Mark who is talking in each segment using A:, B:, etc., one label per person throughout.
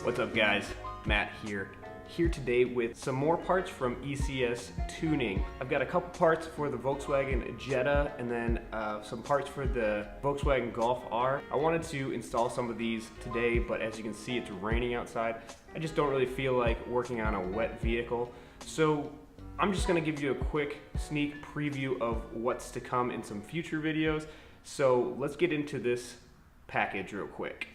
A: What's up guys, Matt here today with some more parts from ECS Tuning. I've got a couple parts for the Volkswagen Jetta and then some parts for the Volkswagen Golf R. I wanted to install some of these today, but as you can see it's raining outside. I just don't really feel like working on a wet vehicle. So I'm just gonna give you a quick sneak preview of what's to come in some future videos. So let's get into this package real quick.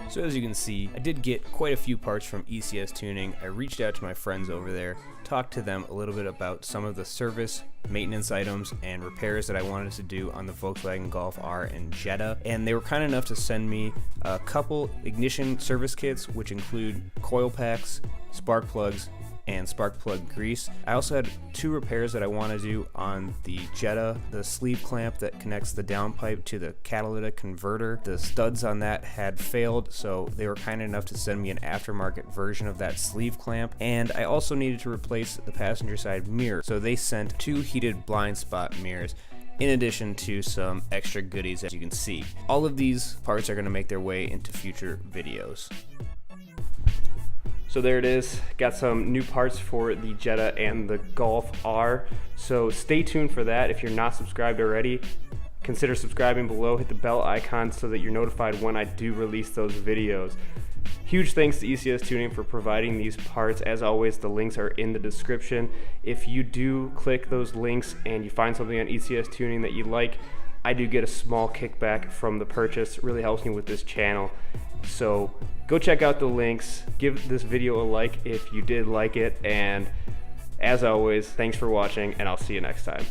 A: So as you can see, I did get quite a few parts from ECS Tuning. I reached out to my friends over there, talked to them a little bit about some of the service, maintenance items, and repairs that I wanted to do on the Volkswagen Golf R and Jetta. And they were kind enough to send me a couple ignition service kits, which include coil packs, spark plugs, and spark plug grease. I also had two repairs that I want to do on the Jetta. The sleeve clamp that connects the downpipe to the catalytic converter, the studs on that had failed, so they were kind enough to send me an aftermarket version of that sleeve clamp. And I also needed to replace the passenger side mirror, so they sent two heated blind spot mirrors, in addition to some extra goodies, as you can see. All of these parts are going to make their way into future videos. So there it is, got some new parts for the Jetta and the Golf R. So stay tuned for that. If you're not subscribed already, consider subscribing below, hit the bell icon so that you're notified when I do release those videos. Huge thanks to ECS Tuning for providing these parts. As always, the links are in the description. If you do click those links and you find something on ECS Tuning that you like, I do get a small kickback from the purchase. It really helps me with this channel. So go check out the links, give this video a like if you did like it, and as always, thanks for watching, and I'll see you next time.